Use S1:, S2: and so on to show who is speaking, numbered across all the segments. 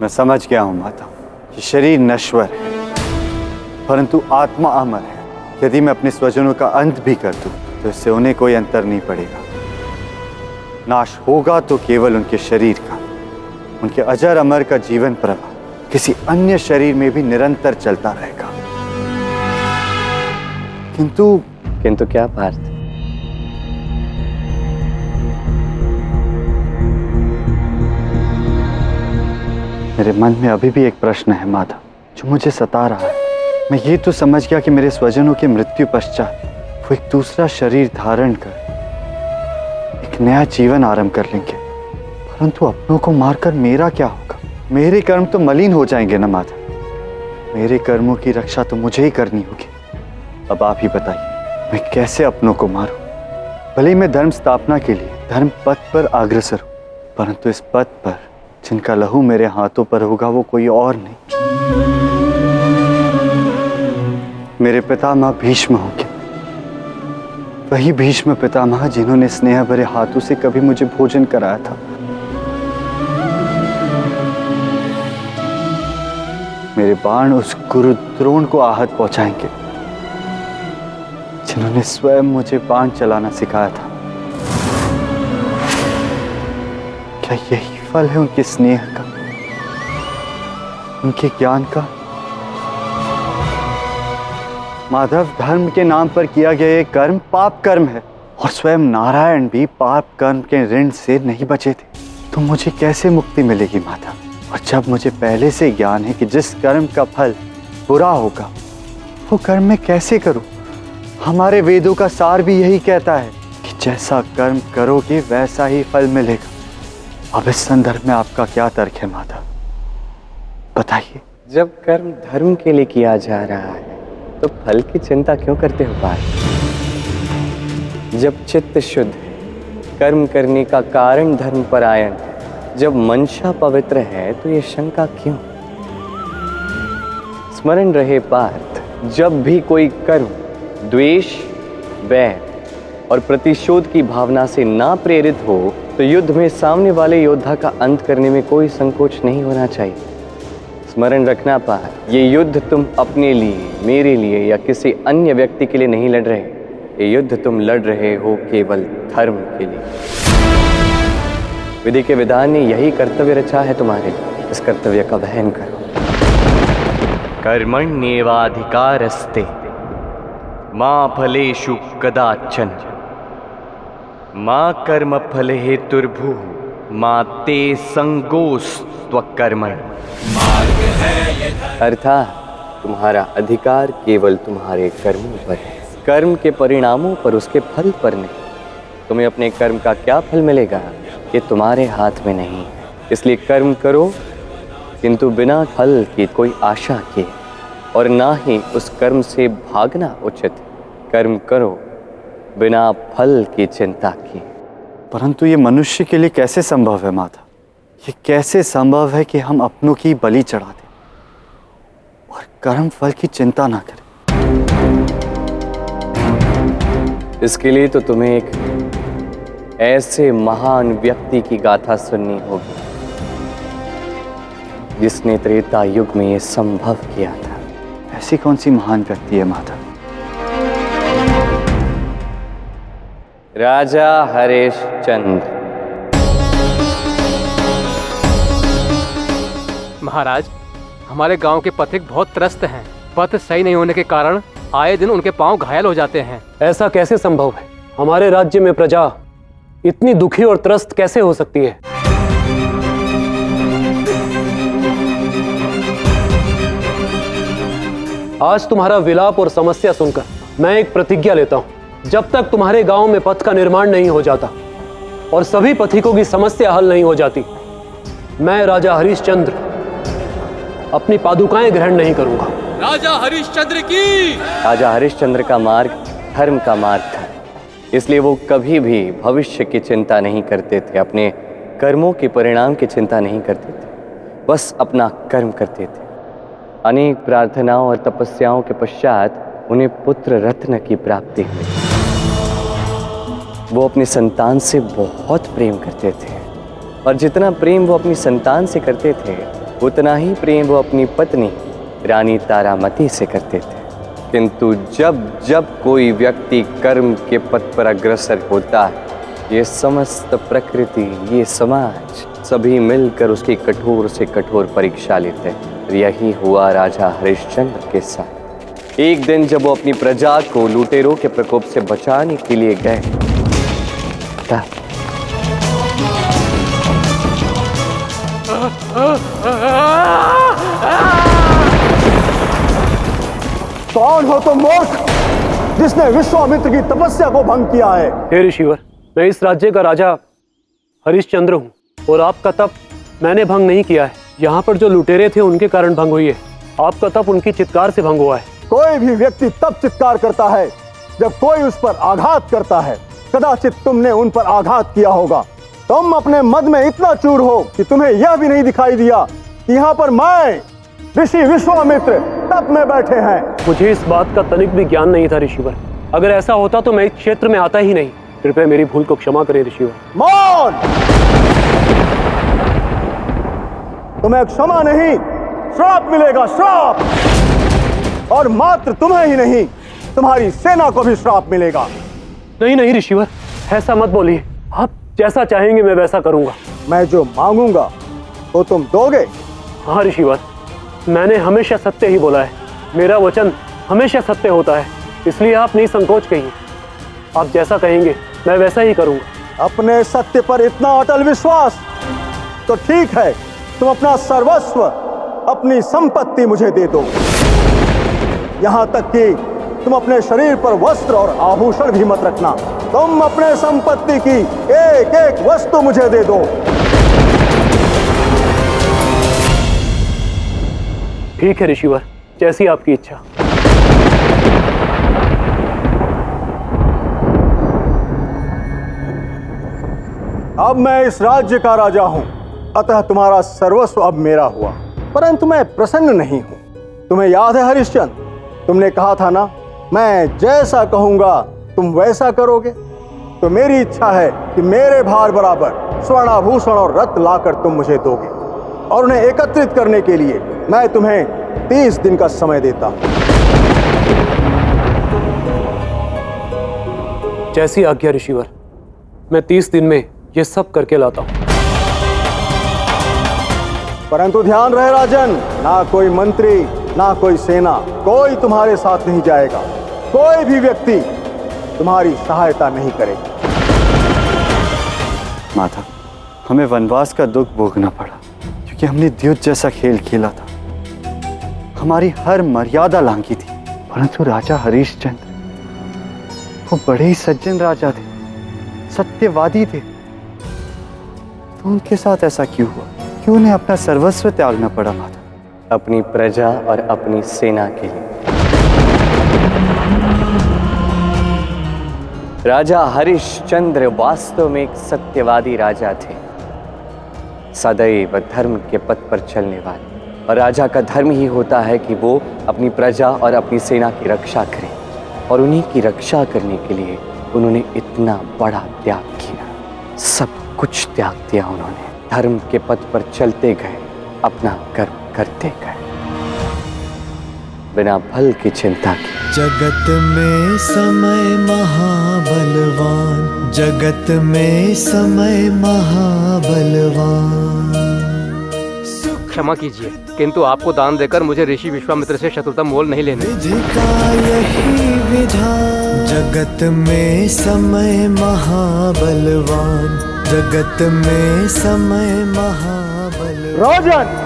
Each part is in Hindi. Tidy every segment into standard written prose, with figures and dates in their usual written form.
S1: मैं समझ गया हूं माता, कि शरीर नश्वर है परंतु आत्मा अमर है। यदि मैं अपने स्वजनों का अंत भी कर दूं तो इससे उन्हें कोई अंतर नहीं पड़ेगा। नाश होगा तो केवल उनके शरीर का, उनके अजर अमर का जीवन प्रवाह किसी अन्य शरीर में भी निरंतर चलता रहेगा।
S2: किंतु क्या पार्थ?
S1: मेरे मन में अभी भी एक प्रश्न है माता, जो मुझे सता रहा है। मैं ये तो समझ गया कि मेरे स्वजनों की मृत्यु पश्चात वो एक दूसरा शरीर धारण कर एक नया जीवन आरंभ कर लेंगे, परंतु अपनों को मारकर मेरा क्या होगा? मेरे कर्म तो मलिन हो जाएंगे ना माता। मेरे कर्मों की रक्षा तो मुझे ही करनी होगी। अब आप ही बताइए, मैं कैसे अपनों को मारूं? भले ही मैं धर्म स्थापना के लिए धर्म पथ पर अग्रसर हूं, परंतु इस पथ पर जिनका लहू मेरे हाथों पर होगा वो कोई और नहीं, मेरे पितामह भीष्म होंगे। वही भीष्म पितामह जिन्होंने स्नेह भरे हाथों से कभी मुझे भोजन कराया था। मेरे बाण उस गुरु द्रोण को आहत पहुंचाएंगे जिन्होंने स्वयं मुझे बाण चलाना सिखाया था। क्या यही फल है उनके स्नेह का, उनके ज्ञान का? माधव, धर्म के नाम पर किया गया ये कर्म पाप कर्म है और स्वयं नारायण भी पाप कर्म के ऋण से नहीं बचे थे। तो मुझे कैसे मुक्ति मिलेगी माता? और जब मुझे पहले से ज्ञान है कि जिस कर्म का फल बुरा होगा वो कर्म मैं कैसे करूं? हमारे वेदों का सार भी यही कहता है कि जैसा कर्म करोगे वैसा ही फल मिलेगा। अब इस संदर्भ में आपका क्या तर्क है माता, बताइए।
S2: जब कर्म धर्म के लिए किया जा रहा है तो फल की चिंता क्यों करते हो पार्थ? जब चित्त शुद्ध है, कर्म करने का कारण धर्म परायण, जब मंशा पवित्र है तो ये शंका क्यों? स्मरण रहे पार्थ, जब भी कोई कर्म द्वेष, वैर और प्रतिशोध की भावना से ना प्रेरित हो तो युद्ध में सामने वाले योद्धा का अंत करने में कोई संकोच नहीं होना चाहिए। स्मरण रखना पार्थ, ये युद्ध तुम अपने लिए, मेरे लिए या किसी अन्य व्यक्ति के लिए नहीं लड़ रहे। ये युद्ध तुम लड़ रहे हो केवल धर्म के लिए। विधि के विधान ने यही कर्तव्य रचा है तुम्हारे लिए। इस कर्तव्य का वहन करो। कर्मण्येवाधिकारस्ते मा फलेषु कदाचन मा कर्म फल हेतुर्भुः मा ते संगोस्त्वकर्मणि। अर्थात तुम्हारा अधिकार केवल तुम्हारे कर्मों पर है, कर्म के परिणामों पर, उसके फल पर नहीं। तुम्हें अपने कर्म का क्या फल मिलेगा ये तुम्हारे हाथ में नहीं है। इसलिए कर्म करो किंतु बिना फल की कोई आशा किए, और ना ही उस कर्म से भागना उचित। कर्म करो बिना फल की चिंता किए।
S1: परंतु ये मनुष्य के लिए कैसे संभव है माता? ये कैसे संभव है कि हम अपनों की बलि चढ़ा दें और कर्म फल की चिंता ना करें?
S2: इसके लिए तो तुम्हें एक ऐसे महान व्यक्ति की गाथा सुननी होगी जिसने त्रेता युग में ये संभव किया था।
S1: ऐसी कौन सी महान व्यक्ति है माता?
S2: राजा हरिश्चंद्र।
S3: महाराज, हमारे गांव के पथिक बहुत त्रस्त हैं। पथ सही नहीं होने के कारण आए दिन उनके पांव घायल हो जाते हैं।
S4: ऐसा कैसे संभव है? हमारे राज्य में प्रजा इतनी दुखी और त्रस्त कैसे हो सकती है? आज तुम्हारा विलाप और समस्या सुनकर मैं एक प्रतिज्ञा लेता हूं। जब तक तुम्हारे गांव में पथ का निर्माण नहीं हो जाता और सभी पथिकों की समस्या हल नहीं हो जाती, मैं राजा हरिश्चंद्र अपनी पादुकाएं ग्रहण नहीं करूंगा।
S3: राजा हरिश्चंद्र की।
S2: राजा हरिश्चंद्र का मार्ग धर्म का मार्ग था, इसलिए वो कभी भी भविष्य की चिंता नहीं करते थे, अपने कर्मों के परिणाम की चिंता नहीं करते थे, बस अपना कर्म करते थे। अनेक प्रार्थनाओं और तपस्याओं के पश्चात उन्हें पुत्र रत्न की प्राप्ति हुई। वो अपनी संतान से बहुत प्रेम करते थे, और जितना प्रेम वो अपनी संतान से करते थे उतना ही प्रेम वो अपनी पत्नी रानी तारामती से करते थे। किंतु जब जब कोई व्यक्ति कर्म के पथ पर अग्रसर होता है, ये समस्त प्रकृति, ये समाज सभी मिलकर उसकी कठोर से कठोर परीक्षा लेते हैं। यही हुआ राजा हरिश्चंद्र के साथ। एक दिन जब वो अपनी प्रजा को लुटेरों के प्रकोप से बचाने के लिए गए,
S5: कौन हो तुम मूर्ख, जिसने विश्वामित्र की तपस्या को भंग किया है?
S4: हे ऋषिवर, मैं इस राज्य का राजा हरिश्चंद्र हूँ और आपका तप मैंने भंग नहीं किया है। यहाँ पर जो लुटेरे थे उनके कारण भंग हुई है। आपका तप उनकी चित्कार से भंग हुआ है।
S5: कोई भी व्यक्ति तब चित्कार करता है जब कोई उस पर आघात करता है। कदाचित तुमने उन पर आघात किया होगा। तुम अपने मद में इतना चूर हो कि तुम्हें यह भी नहीं दिखाई दिया कि यहाँ पर मैं ऋषि विश्वामित्र तप में बैठे हैं।
S4: मुझे इस बात का तनिक भी ज्ञान नहीं था ऋषिवर। अगर ऐसा होता तो मैं इस क्षेत्र में आता ही नहीं। कृपया मेरी भूल को क्षमा करें ऋषिवर।
S5: मौन! तुम्हें क्षमा नहीं, श्राप मिलेगा, श्राप। और मात्र तुम्हें ही नहीं, तुम्हारी सेना को भी श्राप मिलेगा।
S4: नहीं नहीं ऋषिवर, ऐसा मत बोलिए। आप जैसा चाहेंगे मैं वैसा करूंगा।
S5: मैं जो मांगूंगा वो तुम दोगे?
S4: हाँ ऋषिवर, मैंने हमेशा सत्य ही बोला है। मेरा वचन हमेशा सत्य होता है, इसलिए आप नहीं संकोच कहिए। आप जैसा कहेंगे मैं वैसा ही करूंगा।
S5: अपने सत्य पर इतना अटल विश्वास? तो ठीक है, तुम अपना सर्वस्व, अपनी संपत्ति मुझे दे दो। यहां तक कि तुम अपने शरीर पर वस्त्र और आभूषण भी मत रखना। तुम अपने संपत्ति की एक एक वस्तु मुझे दे दो।
S4: ठीक है ऋषिवर, जैसी आपकी इच्छा।
S5: अब मैं इस राज्य का राजा हूं, अतः तुम्हारा सर्वस्व अब मेरा हुआ। परंतु मैं प्रसन्न नहीं हूं। तुम्हें याद है हरिश्चंद्र, तुमने कहा था ना, मैं जैसा कहूंगा तुम वैसा करोगे। तो मेरी इच्छा है कि मेरे भार बराबर स्वर्णाभूषण और रत्न लाकर तुम मुझे दोगे, और उन्हें एकत्रित करने के लिए मैं तुम्हें 30 दिन का समय देता हूं।
S4: जैसी आज्ञा ऋषिवर, मैं 30 दिन में ये सब करके लाता हूं।
S5: परंतु ध्यान रहे राजन, ना कोई मंत्री, ना कोई सेना, कोई तुम्हारे साथ नहीं जाएगा। कोई भी व्यक्ति तुम्हारी सहायता नहीं करेगा।
S1: माता, हमें वनवास का दुख भोगना पड़ा क्योंकि हमने द्युत जैसा खेल खेला था। हमारी हर मर्यादा लांघी थी। परंतु राजा हरिश्चंद्र, वो बड़े ही सज्जन राजा थे, सत्यवादी थे। तो उनके साथ ऐसा क्यों हुआ? क्यों उन्हें अपना सर्वस्व त्यागना पड़ा माता?
S2: अपनी प्रजा और अपनी सेना के लिए। राजा हरिश्चंद्र वास्तव में एक सत्यवादी राजा थे, सदैव धर्म के पथ पर चलने वाले। और राजा का धर्म ही होता है कि वो अपनी प्रजा और अपनी सेना की रक्षा करे, और उन्हीं की रक्षा करने के लिए उन्होंने इतना बड़ा त्याग किया। सब कुछ त्याग दिया उन्होंने। धर्म के पथ पर चलते गए, अपना कर्म करते गए, बिना फल की चिंता की।
S6: जगत में समय महाबलवान, जगत में समय महाबलवान।
S3: क्षमा कीजिए, किंतु आपको दान देकर मुझे ऋषि विश्वामित्र से शत्रुता मोल नहीं लेने।
S6: विधि का यही विधान, जगत में समय महाबलवान, जगत में समय महाबलवान।
S5: राजन,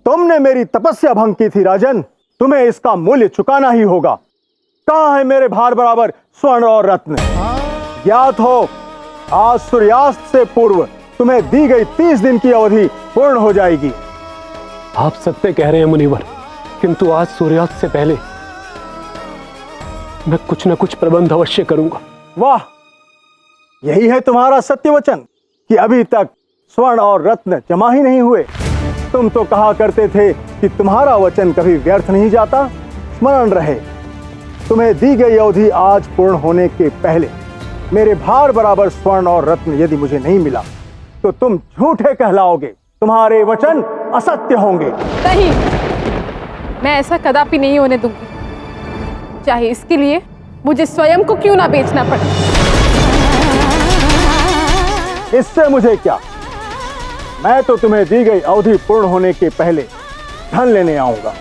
S5: तुमने मेरी तपस्या भंग की थी राजन, तुम्हें इसका मूल्य चुकाना ही होगा। कहाँ है मेरे भार बराबर स्वर्ण और रत्न? ज्ञात हो, आज सूर्यास्त से पूर्व तुम्हें दी गई 30 दिन की अवधि पूर्ण हो जाएगी।
S4: आप सत्य कह रहे हैं मुनिवर, किंतु आज सूर्यास्त से पहले मैं कुछ न कुछ प्रबंध अवश्य करूंगा।
S5: वाह, यही है तुम्हारा सत्य वचन कि अभी तक स्वर्ण और रत्न जमा ही नहीं हुए। तुम तो कहा करते थे कि तुम्हारा वचन कभी व्यर्थ नहीं जाता। स्मरण रहे, तुम्हें दी गई अवधि आज पूर्ण होने के पहले मेरे भार बराबर स्वर्ण और रत्न यदि मुझे नहीं मिला तो तुम झूठे कहलाओगे, तुम्हारे वचन असत्य होंगे।
S7: नहीं, मैं ऐसा कदापि नहीं होने दूंगी, चाहे इसके लिए मुझे स्वयं को क्यों ना बेचना पड़े।
S5: इससे मुझे क्या, मैं तो तुम्हें दी गई अवधि पूर्ण होने के पहले धन लेने आऊंगा।